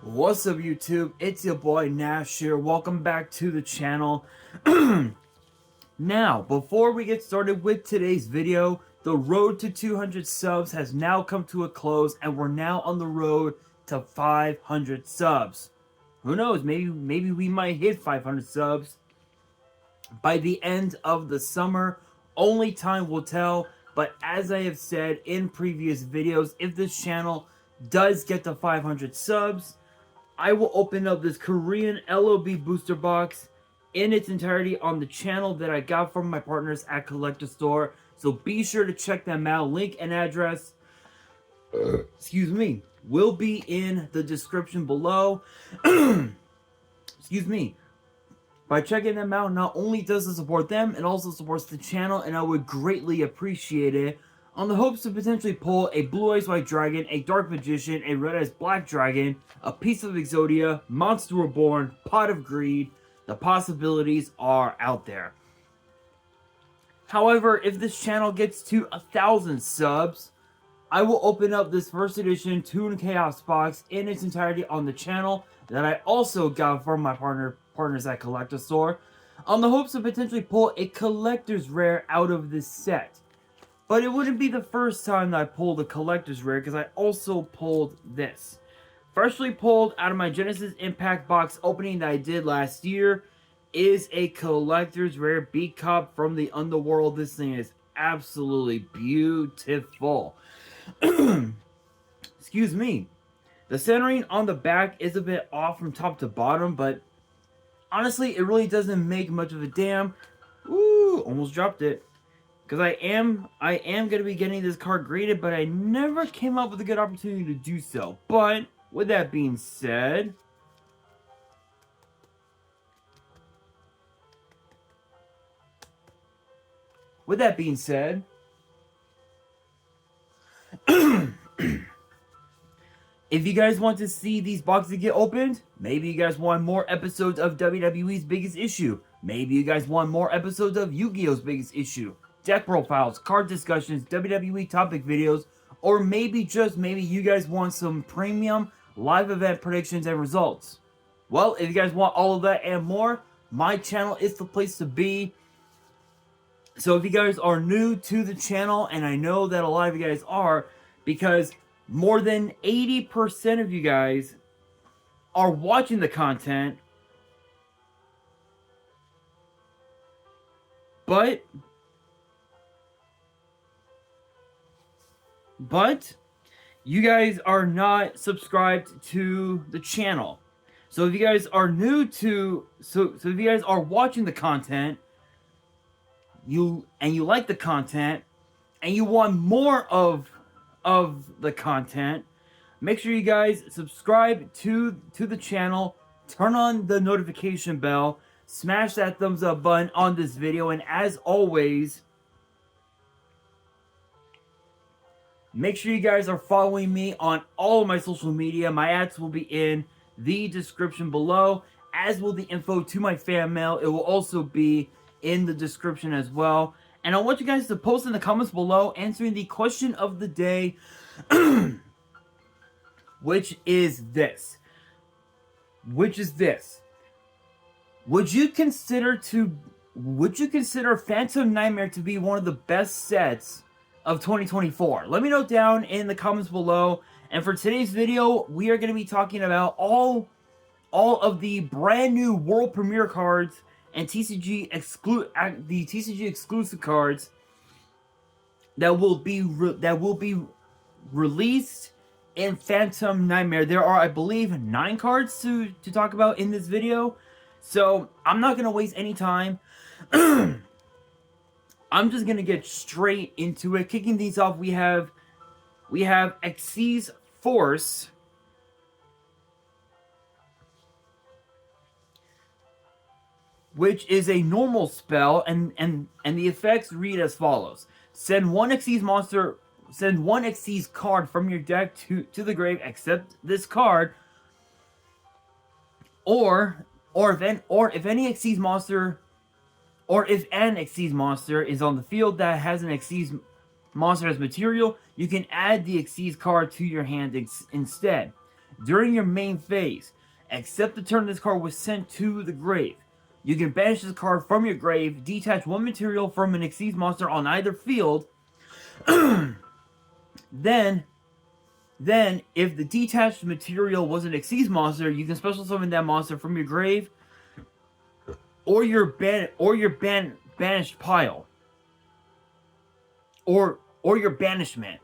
What's up, YouTube? It's your boy Nash here. Welcome back to the channel. Now, before we get started with today's video, the road to 200 subs has now come to a close, and we're now on the road to 500 subs. Who knows? Maybe we might hit 500 subs by the end of the summer. Only time will tell. But as I have said in previous videos, if this channel does get to 500 subs, I will open up this Korean LOB booster box in its entirety on the channel that I got from my partners at Collector Store. So be sure to check them out. Link and address, excuse me, will be in the description below. Excuse me. By checking them out, not only does it support them, it also supports the channel, and I would greatly appreciate it. On the hopes to potentially pull a Blue Eyes White Dragon, a Dark Magician, a Red Eyes Black Dragon, a Piece of Exodia, Monster Reborn, Pot of Greed. The possibilities are out there. However, if this channel gets to 1,000 subs, I will open up this first edition Toon Chaos box in its entirety on the channel that I also got from my partners at Collector Store, on the hopes of potentially pull a collector's rare out of this set. But it wouldn't be the first time that I pulled a collector's rare, because I also pulled this. Freshly pulled out of my Genesis Impact box opening that I did last year is a collector's rare Beat Cop from the Underworld. This thing is absolutely beautiful. Excuse me. The centering on the back is a bit off from top to bottom, but honestly, it really doesn't make much of a damn. Ooh, almost dropped it. Because I am going to be getting this card graded, but I never came up with a good opportunity to do so. But with that being said, if you guys want to see these boxes get opened, maybe you guys want more episodes of WWE's Biggest Issue, maybe you guys want more episodes of Yu-Gi-Oh's Biggest Issue, deck profiles, card discussions, WWE topic videos, or maybe, just maybe, you guys want some premium live event predictions and results. Well, if you guys want all of that and more, my channel is the place to be. So if you guys are new to the channel, and I know that a lot of you guys are, because more than 80% of you guys are watching the content, but you guys are not subscribed to the channel. So if you guys are new to, so if you guys are watching the content, you like the content, and you want more of the content, make sure you guys subscribe to the channel, turn on the notification bell, smash that thumbs up button on this video, and as always, make sure you guys are following me on all of my social media. My ads will be in the description below, as will the info to my fan mail. It will also be in the description as well. And I want you guys to post in the comments below answering the question of the day, which is this. Would you consider Phantom Nightmare to be one of the best sets of 2024? Let me know down in the comments below. And for today's video, we are going to be talking about all of the brand new world premiere cards and TCG exclusive cards that will be released in Phantom Nightmare. There are, I believe, 9 cards to talk about in this video, so I'm not gonna waste any time. I'm just gonna get straight into it. Kicking these off, we have Xyz Force, which is a normal spell, and the effects read as follows: send one Xyz card from your deck to the grave, except this card, or if an Xyz monster is on the field that has an Xyz monster as material, you can add the Xyz card to your hand instead. during your main phase. Except the turn this card was sent to the grave. You can banish this card from your grave, detach one material from an Xyz monster on either field. Then, if the detached material was an Xyz monster, you can special summon that monster from your grave or your banished pile, or your banishment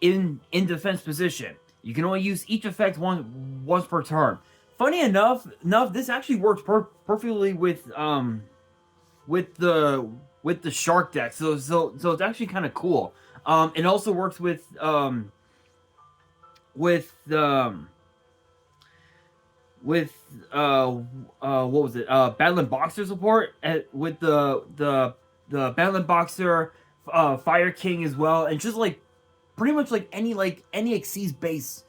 in defense position. You can only use each effect once per turn. Funny enough, this actually works perfectly with the shark deck. So it's actually kind of cool. It also works with what was it? Battling Boxer support with the Battling Boxer, Fire King as well, and just like pretty much like any Xyz base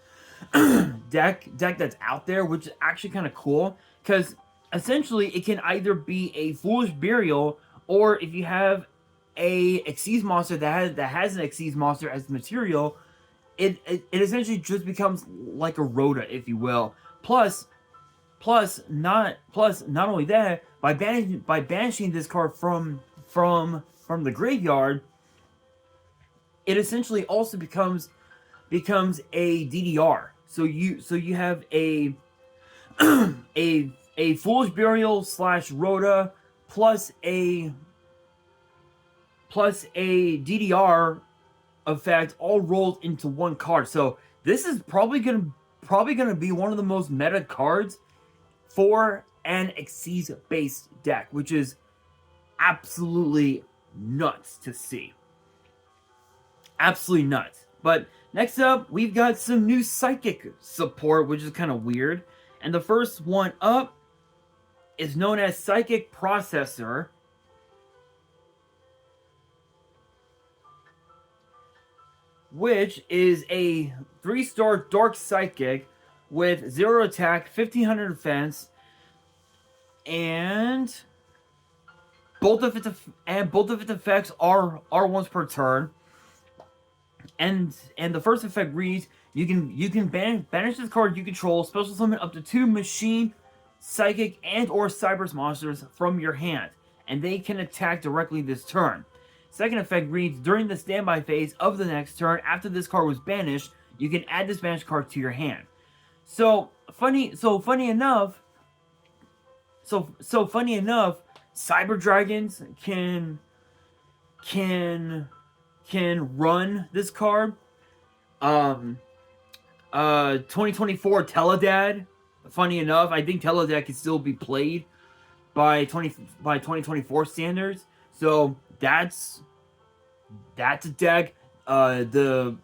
deck that's out there, which is actually kind of cool because essentially it can either be a Foolish Burial, or if you have a Xyz monster that has an Xyz monster as material, it essentially just becomes like a Rhoda, if you will. Plus not only that, by banishing this card from the graveyard, it essentially also becomes a DDR. So you have a a Foolish Burial / Rhoda plus a DDR effect all rolled into one card. So this is probably gonna be one of the most meta cards for an Xyz based deck, which is absolutely nuts to see. Absolutely nuts. But next up, we've got some new Psychic support, which is kind of weird. And the first one up is known as Psychic Processor, which is a 3-star Dark Psychic with 0 attack, 1500 defense, and both of its effects are once per turn. And the first effect reads: you can banish this card you control, special summon up to 2 machine, psychic, and or cyber monsters from your hand, and they can attack directly this turn. Second effect reads: during the standby phase of the next turn, after this card was banished, you can add this banished card to your hand. So funny enough, Cyber Dragons can run this card. 2024 Teledad. Funny enough, I think Teledad can still be played by 2024 standards. So that's a deck. The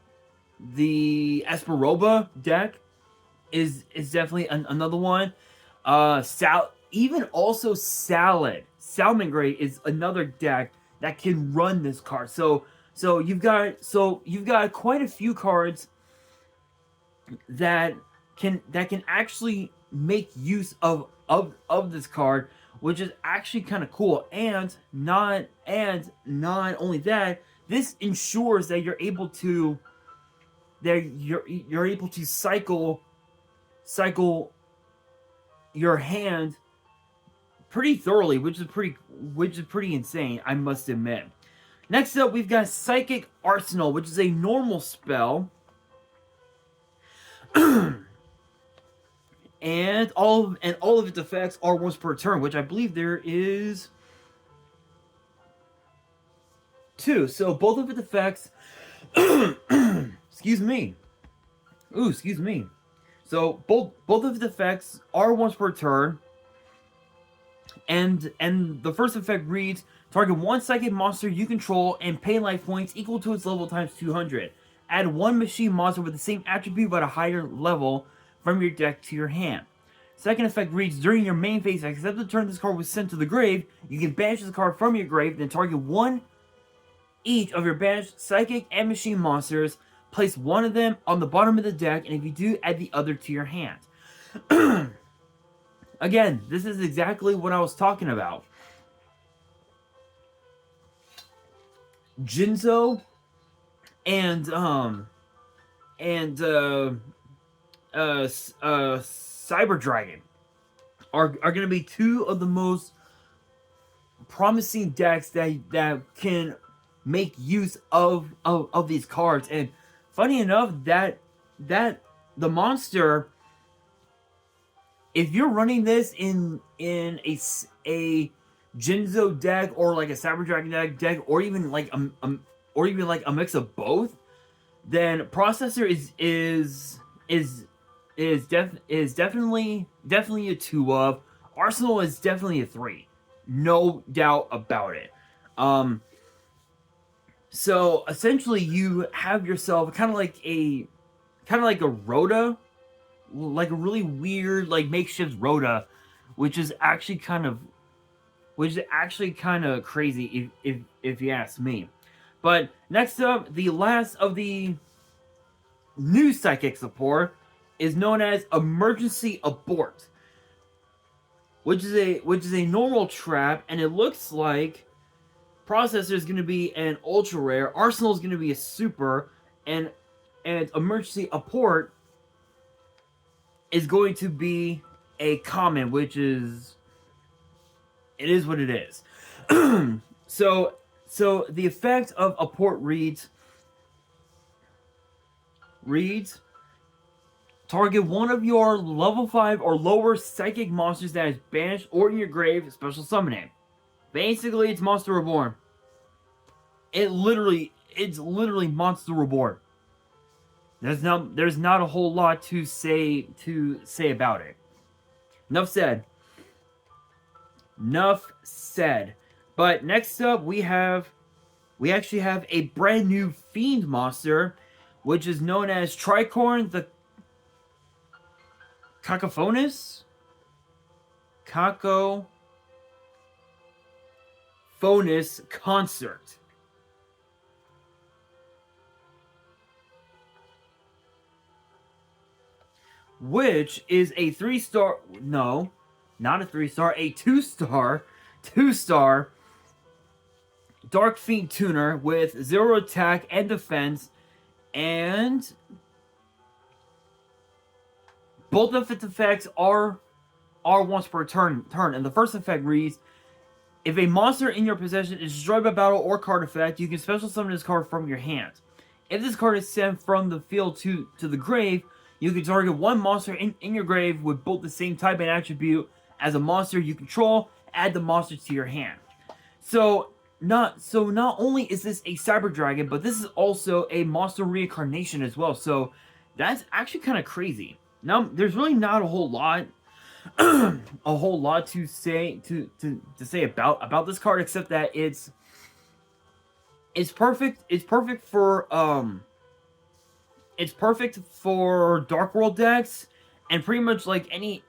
Esperoba deck is definitely another one. Even also Salmon is another deck that can run this card. So you've got quite a few cards that can actually make use of this card, which is actually kind of cool. And not only that, this ensures that you're able to cycle your hand pretty thoroughly, which is pretty insane, I must admit. Next up, we've got Psychic Arsenal, which is a normal spell. and all of its effects are once per turn, which I believe there is 2. So both of its effects excuse me. So both of its effects are once per turn. And the first effect reads: target 1 psychic monster you control and pay life points equal to its level times 200. Add 1 machine monster with the same attribute but a higher level from your deck to your hand. Second effect reads: during your main phase, except the turn this card was sent to the grave, you can banish this card from your grave, then target 1 each of your banished psychic and machine monsters. Place 1 of them on the bottom of the deck, and if you do, add the other to your hand. Again, this is exactly what I was talking about. Jinzo and Cyber Dragon are going to be two of the most promising decks that can make use of these cards. And funny enough, that the monster, if you're running this in a Jinzo deck or like a Cyber Dragon deck or even like a mix of both, then processor is definitely a 2 of. Arsenal is definitely a 3. No doubt about it. So essentially you have yourself kind of like a Rhoda, like a really weird like makeshift Rhoda, which is actually kind of crazy if you ask me. But next up, the last of the new psychic support is known as Emergency Abort, which is a normal trap, and it looks like Processor is going to be an ultra rare, Arsenal is going to be a super, and Emergency Abort is going to be a common, which is what it is. So the effect of Abort reads target one of your level 5 or lower psychic monsters that is banished or in your grave, special summon it. Basically, it's Monster Reborn. It's literally Monster Reborn. There's not a whole lot to say about it. Enough said. But next up, we actually have a brand new fiend monster, which is known as Tricorn the Cacophonous Concert. Which is a 3-star, no, not a 3-star, a 2-star Dark Fiend Tuner with 0 attack and defense, and both of its effects are once per turn. And the first effect reads, if a monster in your possession is destroyed by battle or card effect, you can special summon this card from your hand. If this card is sent from the field to the grave, you can target one monster in your grave with both the same type and attribute as a monster you control. Add the monster to your hand. So not only is this a Cyber Dragon, but this is also a monster reincarnation as well. So that's actually kind of crazy. Now, there's really not a whole lot to say about this card, except that it's perfect. It's perfect for Dark World decks, and pretty much like any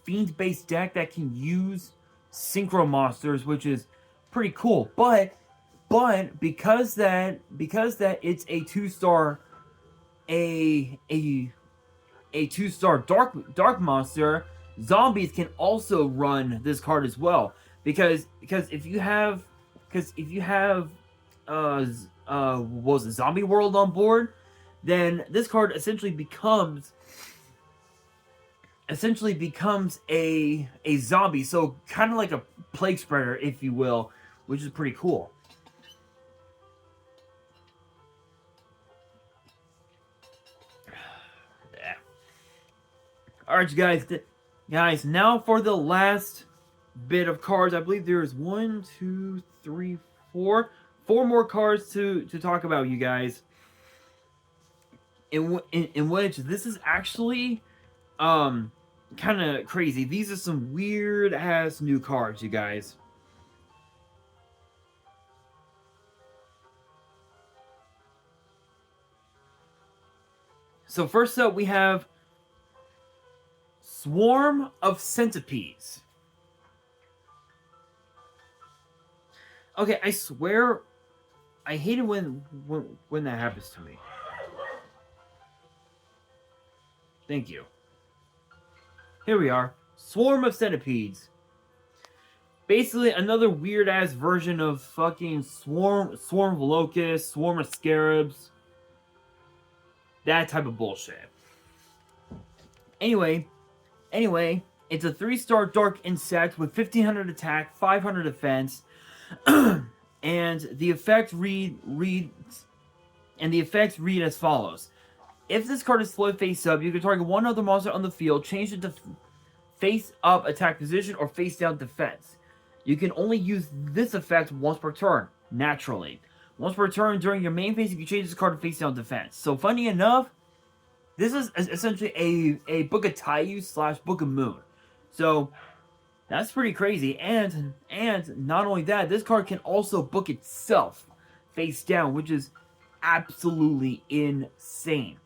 fiend based deck that can use synchro monsters, which is pretty cool. But because that it's a 2-star a 2-star dark monster, zombies can also run this card as well. Because if you have was a Zombie World on board, then this card essentially becomes a zombie, so kind of like a plague spreader, if you will, which is pretty cool. Alright, guys, now for the last bit of cards. I believe there's 1, 2, 3, 4 more cards to talk about, you guys. In which this is actually kind of crazy. These are some weird ass new cards, you guys. So first up, we have Swarm of Centipedes. Okay, I swear, I hate it when that happens to me. Thank you. Here we are. Swarm of Centipedes. Basically, another weird-ass version of fucking Swarm of Locusts, Swarm of Scarabs. That type of bullshit. Anyway, it's a 3-star Dark Insect with 1500 attack, 500 defense, and the effects read as follows. If this card is flipped face up, you can target one other monster on the field, change it to face up attack position or face down defense. You can only use this effect once per turn, naturally. Once per turn during your main phase, you can change this card to face down defense. So funny enough, this is essentially a Book of Taiyu / Book of Moon. So that's pretty crazy. And not only that, this card can also book itself face down, which is absolutely insane.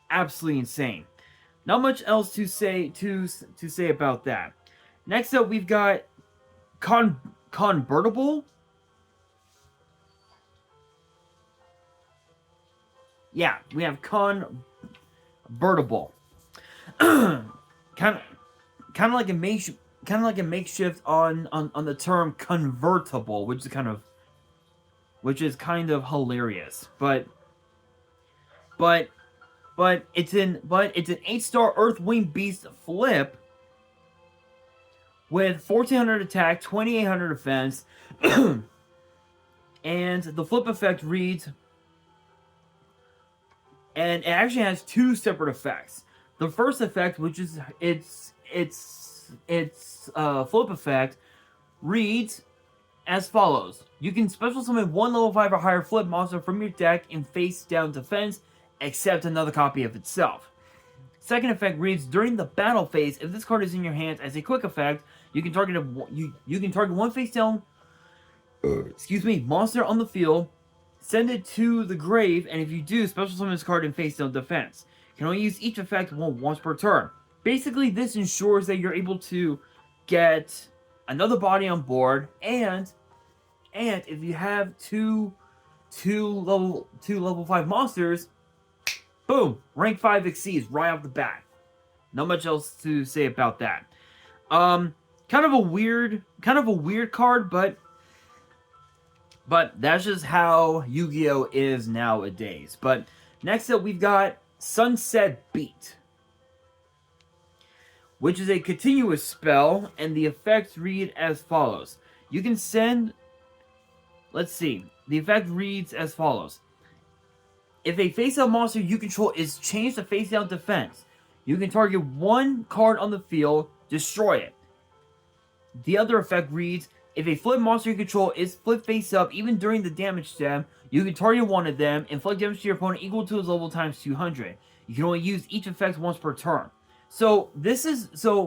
Absolutely insane. Not much else to say about that. Next up, we've got Convertible. Yeah, we have Convertible. kind of like a makeshift on the term convertible, which is kind of hilarious. But it's an 8-star Earthwing Beast flip with 1400 attack, 2800 defense, and the flip effect reads, and it actually has 2 separate effects. The first effect, which is its flip effect, reads as follows. You can special summon 1 level 5 or higher flip monster from your deck in face down defense, except another copy of itself. Second effect reads, during the battle phase, if this card is in your hands as a quick effect, you can target one face down monster on the field, send it to the grave, and if you do, special summon this card in face down defense. You can only use each effect once per turn. Basically, this ensures that you're able to get another body on board, and if you have two level 5 monsters, boom, rank 5 exceeds right off the bat. Not much else to say about that. Kind of a weird card, but that's just how Yu-Gi-Oh is nowadays. But next up, we've got Sunset Beat, which is a continuous spell, and the effects read as follows. You can send... Let's see. The effect reads as follows. If a face-up monster you control is changed to face-down defense, you can target one card on the field, destroy it. The other effect reads, if a flip monster you control is flipped face-up even during the damage step, you can target one of them, inflict damage to your opponent equal to his level times 200. You can only use each effect once per turn. So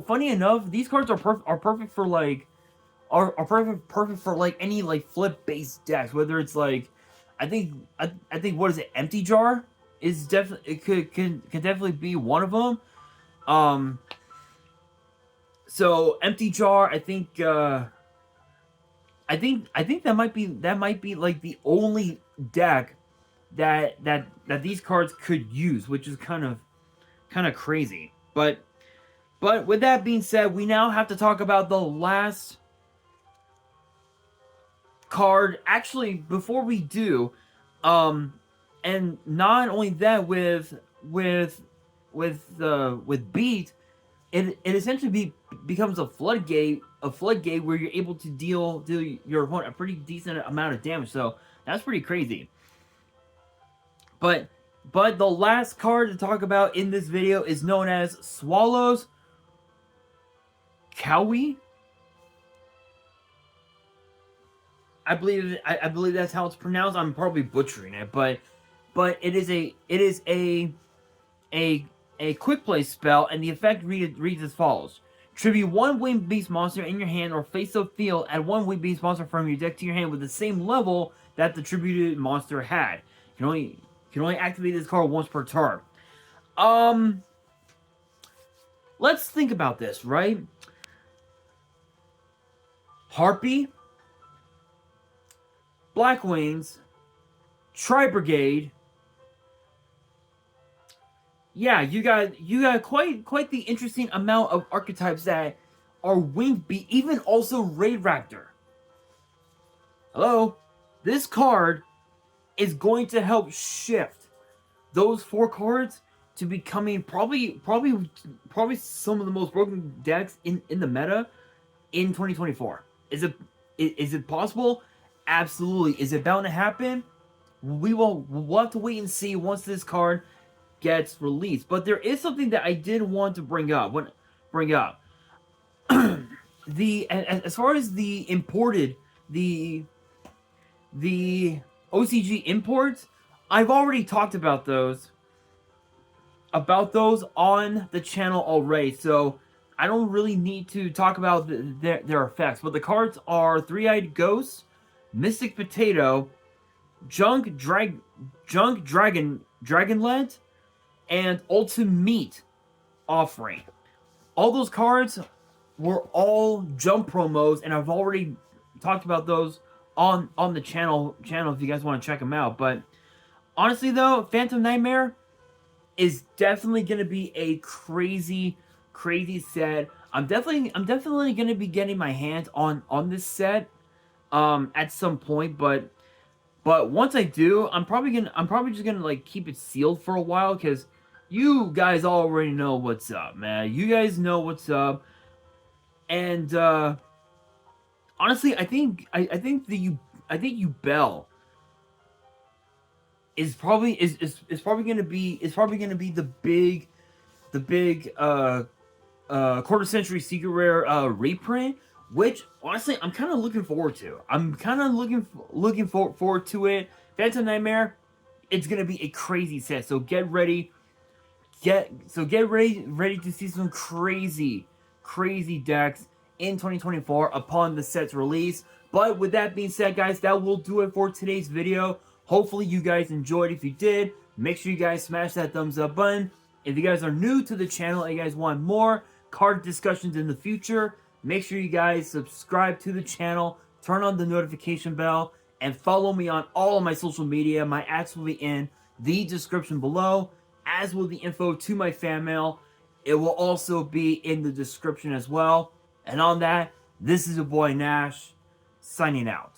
funny enough, these cards are perfect for like perfect for like any like flip based decks. Whether it's like, I think what is it? Empty Jar is definitely, it can definitely be one of them. So Empty Jar, I think that might be like the only deck that these cards could use, which is kind of crazy. But with that being said, we now have to talk about the last card. Actually, before we do, and not only that, with Beat, it essentially becomes a floodgate where you're able to deal your opponent a pretty decent amount of damage. So that's pretty crazy. But the last card to talk about in this video is known as Swallow's Cowie. I believe that's how it's pronounced. I'm probably butchering it, but it is a quick play spell, and the effect reads as follows. Tribute one winged beast monster in your hand or face up field, add one winged beast monster from your deck to your hand with the same level that the tributed monster had. You can only activate this card once per turn. Let's think about this, right? Harpy, Black Wings, Tri-Brigade. Yeah, you got quite the interesting amount of archetypes that are winged beast, even also Raid Raptor. Hello? This card is going to help shift those 4 cards to becoming probably some of the most broken decks in the meta in 2024. Is it possible? Absolutely. Is it bound to happen? We'll have to wait and see once this card gets released. But there is something that I did want to bring up. As far as the imported the OCG imports, I've already talked about those on the channel already, so I don't really need to talk about their effects. But the cards are Three-Eyed Ghost, Mystic Potato, Dragonlet, and Ultimate Offering. All those cards were all jump promos, and I've already talked about those on the channel if you guys want to check them out. But honestly though, Phantom Nightmare is definitely gonna be a crazy set. I'm definitely gonna be getting my hands on this set at some point, but once I do, I'm probably just gonna like keep it sealed for a while, because you guys already know what's up, man. You guys know what's up. And honestly, I think Bell is probably gonna be the big quarter century secret rare reprint, which honestly I'm kind of looking forward to. I'm kind of looking forward to it. Phantom Nightmare, it's gonna be a crazy set. So get ready. Get ready to see some crazy decks in 2024 upon the set's release. But with that being said, guys, that will do it for today's video. Hopefully you guys enjoyed. If you did, make sure you guys smash that thumbs up button. If you guys are new to the channel and you guys want more card discussions in the future, make sure you guys subscribe to the channel, turn on the notification bell, and follow me on all of my social media. My ads will be in the description below, as will the info to my fan mail. It will also be in the description as well. And on that, this is your boy Nash, signing out.